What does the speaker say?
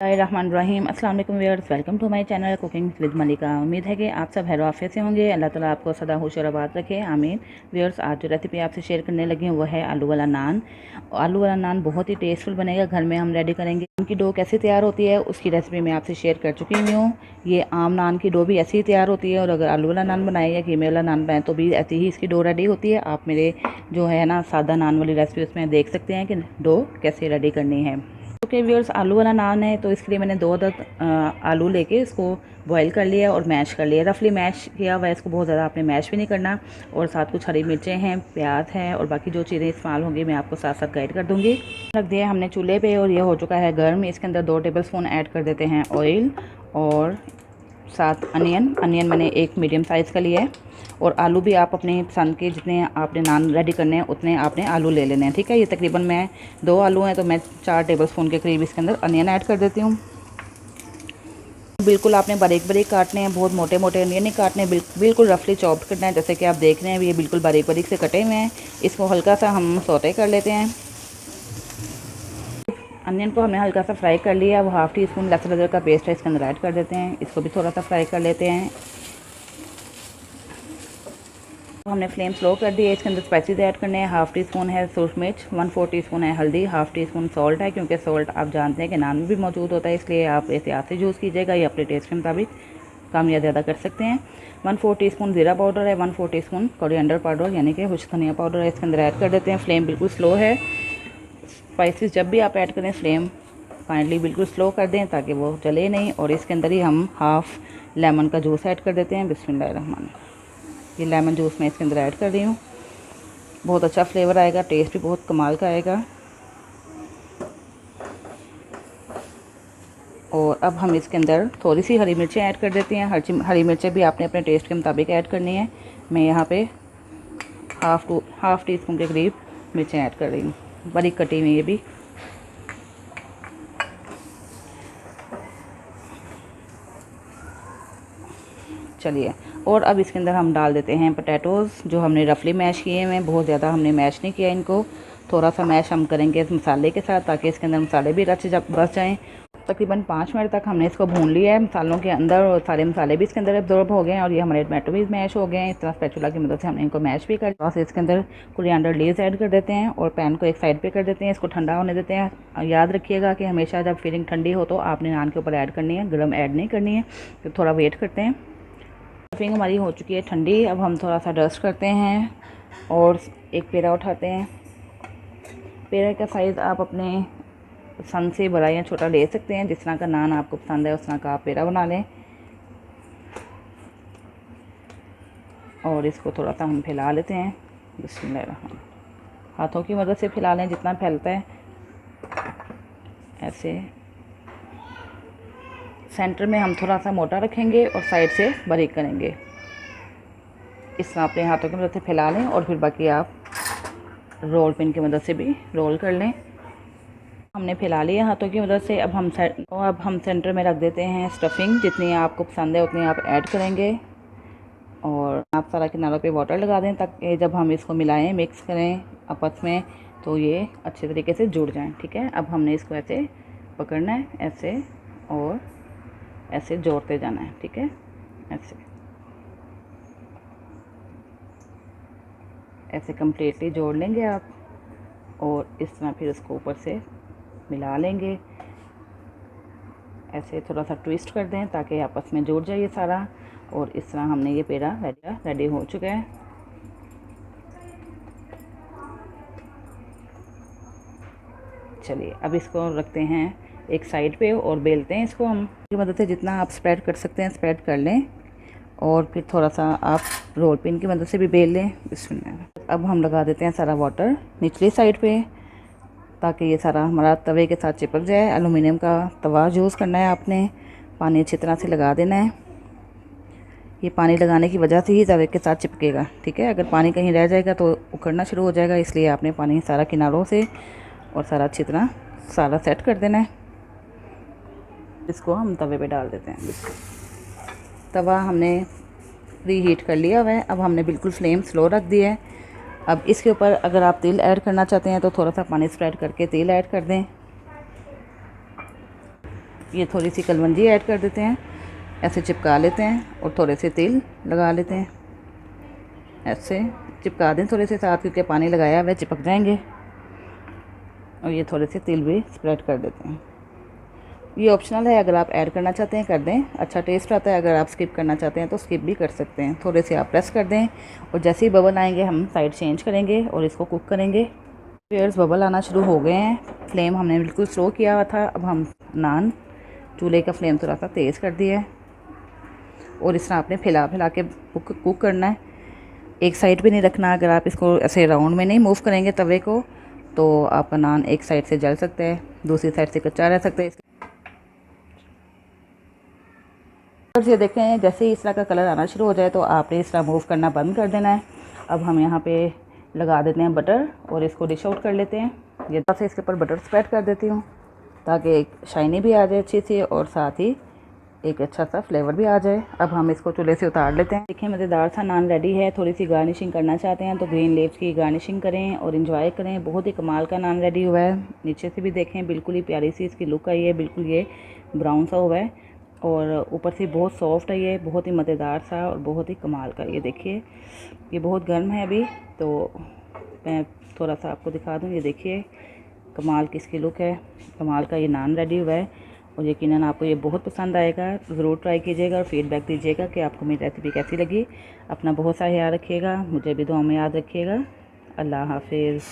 रहीम अस्सलाम वालेकुम viewers, welcome to my channel cooking with Malika. उम्मीद है कि आप सब खैर आफियत से होंगे। अल्लाह ताला आपको सदा खुश और आबाद रखे, आमीन। व्यूअर्स, आज जो रेसिपी आपसे शेयर करने लगी हूँ वो है आलू वाला नान। आलू वाला नान बहुत ही टेस्टफुल बनेगा, घर में हम रेडी करेंगे। उनकी डो कैसे तैयार होती है उसकी रेसिपी मैं आपसे शेयर कर चुकी हूँ। ये आम नान की डो भी ऐसी ही तैयार होती है, और अगर आलू वाला नान बनाए या कीमे वाला नान बनाए तो भी ऐसी ही इसकी डो रेडी होती है। आप मेरे जो है ना सादा नान वाली रेसिपी उसमें देख सकते हैं कि डो कैसे रेडी करनी है। ओके व्यूअर्स, आलू वाला नान है तो इसके लिए मैंने 2 अदद आलू लेके इसको बॉईल कर लिया और मैश कर लिया। रफली मैश किया हुआ है, इसको बहुत ज़्यादा आपने मैश भी नहीं करना। और साथ कुछ हरी मिर्चें हैं, प्याज है और बाकी जो चीज़ें इस्तेमाल होंगी मैं आपको साथ साथ गाइड कर दूँगी। रख दिया हमने चूल्हे पे और ये हो चुका है गर्म। इसके अंदर 2 टेबलस्पून ऐड कर देते हैं ऑयल, और साथ अनियन मैंने एक मीडियम साइज़ का लिया है। और आलू भी आप अपने पसंद के जितने आपने नान रेडी करने हैं उतने आपने आलू ले लेने हैं, ठीक है। ये तकरीबन मैं 2 आलू हैं तो मैं 4 टेबलस्पून के करीब इसके अंदर अनियन ऐड कर देती हूँ। बिल्कुल आपने बारीक बारीक काटने हैं, बहुत मोटे मोटे अनियन नहीं काटने, बिल्कुल रफली चॉप्ड करना है। जैसे कि आप देख रहे हैं ये बिल्कुल बारीक बारीक से कटे हुए हैं। इसको हल्का सा हम सौते कर लेते हैं। अनियन को हमने हल्का सा फ्राई कर लिया। वो हाफ़ टी स्पून लहसुन अदरक का पेस्ट है इसके अंदर ऐड कर देते हैं। इसको भी थोड़ा सा फ्राई कर लेते हैं। हमने फ्लेम स्लो कर दी है। इसके अंदर स्पाइसेस ऐड करने हैं। हाफ़ टी स्पून है सूरज मिर्च, 1/4 टीस्पून है हल्दी, हाफ़ टी स्पून सॉल्ट है, क्योंकि सॉल्ट आप जानते हैं कि नान में भी मौजूद होता है, इसलिए आप एहतियात से यूज़ कीजिएगा। ये अपने टेस्ट के मुताबिक कम या ज़्यादा कर सकते हैं। 1/4 टीस्पून ज़ीरा पाउडर है, 1/4 टीस्पून कोरिएंडर पाउडर यानी कि खुश्क धनिया पाउडर है, इसके अंदर ऐड कर देते हैं। फ्लेम बिल्कुल स्लो है। स्पाइसेस जब भी आप ऐड करें फ्लेम काइंडली बिल्कुल स्लो कर दें ताकि वो जले नहीं। और इसके अंदर ही हम हाफ़ लेमन का जूस ऐड कर देते हैं। बिस्मिल्लाहिर्रहमान। ये लेमन जूस मैं इसके अंदर ऐड कर रही हूँ। बहुत अच्छा फ्लेवर आएगा, टेस्ट भी बहुत कमाल का आएगा। और अब हम इसके अंदर थोड़ी सी हरी मिर्चें ऐड कर देते हैं। हरी मिर्चें भी आपने अपने टेस्ट के मुताबिक ऐड करनी है। मैं यहाँ पे हाफ़ टी स्पून के करीब मिर्चें ऐड कर रही हूँ, बारीक कटी हुई। ये भी चलिए। और अब इसके अंदर हम डाल देते हैं पोटैटोज़ जो हमने रफली मैश किए हैं। बहुत ज़्यादा हमने मैश नहीं किया इनको, थोड़ा सा मैश हम करेंगे इस मसाले के साथ ताकि इसके अंदर मसाले भी बस जाएँ। तकरीबन 5 मिनट तक हमने इसको भून लिया है मसालों के अंदर, और सारे मसाले भी इसके अंदर एब्जॉर्ब हो गए हैं और ये हमारे टमाटो भी मैश हो गए हैं। इस तरह स्पैचुला की मदद से हमने इनको मैश भी कर लिया। बस इसके अंदर कोरिएंडर लीव्स ऐड कर देते हैं और पैन को एक साइड पे कर देते हैं। इसको ठंडा होने देते हैं। याद रखिएगा कि हमेशा जब फिलिंग ठंडी हो तो आपने नान के ऊपर ऐड करनी है, गर्म ऐड नहीं करनी है। तो थोड़ा वेट करते हैं। स्टफिंग हमारी हो चुकी है ठंडी। अब हम थोड़ा सा डस्ट करते हैं और एक पेड़ा उठाते हैं। पेड़े का साइज़ आप अपने पसंद से बड़ा या छोटा ले सकते हैं। जिस तरह का नान आपको पसंद है उस तरह का आप पेड़ा बना लें। और इसको थोड़ा सा हम फैला लेते हैं। बिस्मिल्लाह, हाथों की मदद से फैला लें जितना फैलता है। ऐसे सेंटर में हम थोड़ा सा मोटा रखेंगे और साइड से बारीक करेंगे। इस तरह अपने हाथों की मदद से फैला लें और फिर बाकी आप रोल पिन की मदद से भी रोल कर लें। हमने फैला लिया हाथों की मदद से। अब हम सेंटर में रख देते हैं स्टफिंग। जितनी आपको पसंद है उतनी आप ऐड करेंगे। और आप सारा किनारों पे वाटर लगा दें ताकि जब हम इसको मिलाएं, मिक्स करें आपस में, तो ये अच्छे तरीके से जुड़ जाएं, ठीक है। अब हमने इसको ऐसे पकड़ना है, ऐसे और ऐसे जोड़ते जाना है, ठीक है। ऐसे कम्प्लीटली जोड़ लेंगे आप, और इस तरह फिर उसको ऊपर से मिला लेंगे। ऐसे थोड़ा सा ट्विस्ट कर दें ताकि आपस में जुड़ जाए ये सारा। और इस तरह हमने ये पेड़ा रेडी हो चुका है। चलिए, अब इसको रखते हैं एक साइड पे और बेलते हैं इसको हम की मदद से। जितना आप स्प्रेड कर सकते हैं स्प्रेड कर लें, और फिर थोड़ा सा आप रोल पिन की मदद से भी बेल लें। बिस्मिल्लाह। अब हम लगा देते हैं सारा वाटर निचली साइड पे ताकि ये सारा हमारा तवे के साथ चिपक जाए। एलुमिनियम का तवा यूज़ करना है आपने। पानी अच्छी तरह से लगा देना है। ये पानी लगाने की वजह से ही तवे के साथ चिपकेगा, ठीक है। अगर पानी कहीं रह जाएगा तो उखड़ना शुरू हो जाएगा, इसलिए आपने पानी सारा किनारों से और सारा अच्छी तरह सारा सेट कर देना है। इसको हम तवे पे डाल देते हैं। तवा हमने प्री हीट कर लिया हुआ है। अब हमने बिल्कुल फ्लेम स्लो रख दी है। अब इसके ऊपर अगर आप तेल ऐड करना चाहते हैं तो थोड़ा सा पानी स्प्रेड करके तेल ऐड कर दें। ये थोड़ी सी कलवंजी ऐड कर देते हैं, ऐसे चिपका लेते हैं और थोड़े से तेल लगा लेते हैं। ऐसे चिपका दें थोड़े से साथ, क्योंकि पानी लगाया वह चिपक जाएंगे। और ये थोड़े से तिल भी स्प्रेड कर देते हैं। ये ऑप्शनल है, अगर आप ऐड करना चाहते हैं कर दें, अच्छा टेस्ट आता है। अगर आप स्किप करना चाहते हैं तो स्किप भी कर सकते हैं। थोड़े से आप प्रेस कर दें और जैसे ही बबल आएंगे हम साइड चेंज करेंगे और इसको कुक करेंगे। व्यूअर्स, बबल आना शुरू हो गए हैं, फ्लेम हमने बिल्कुल स्लो किया हुआ था। अब हम नान चूल्हे का फ्लेम थोड़ा सा तेज़ कर दिया है और इस तरह आपने फैला के कुक करना है। एक साइड पे नहीं रखना। अगर आप इसको ऐसे राउंड में नहीं मूव करेंगे तवे को तो आपका नान एक साइड से जल सकता है, दूसरी साइड से कच्चा रह सकता है। ये देखें, जैसे ही इस तरह का कलर आना शुरू हो जाए तो आपने इस तरह मूव करना बंद कर देना है। अब हम यहाँ पे लगा देते हैं बटर और इसको डिश आउट कर लेते हैं। ये थोड़ा सा इसके ऊपर बटर स्प्रेड कर देती हूँ ताकि एक शाइनी भी आ जाए अच्छी सी और साथ ही एक अच्छा सा फ्लेवर भी आ जाए। अब हम इसको चूल्हे से उतार लेते हैं। देखिए, मज़ेदार सा नान रेडी है। थोड़ी सी गार्निशिंग करना चाहते हैं तो ग्रीन लीव्स की गार्निशिंग करें और इन्जॉय करें। बहुत ही कमाल का नान रेडी हुआ है। नीचे से भी देखें, बिल्कुल ही प्यारी सी इसकी लुक आई है, बिल्कुल ये ब्राउन सा हुआ है और ऊपर से बहुत सॉफ्ट है। ये बहुत ही मज़ेदार सा और बहुत ही कमाल का। ये देखिए, ये बहुत गर्म है अभी, तो मैं थोड़ा सा आपको दिखा दूँ। ये देखिए, कमाल की इसकी लुक है, कमाल का ये नान रेडी हुआ है और यकीनन आपको ये बहुत पसंद आएगा। ज़रूर ट्राई कीजिएगा और फीडबैक दीजिएगा कि आपको मेरी रेसिपी कैसी लगी। अपना बहुत सा ख्याल रखिएगा, मुझे भी दुआ में याद रखिएगा। अल्लाह हाफिज़।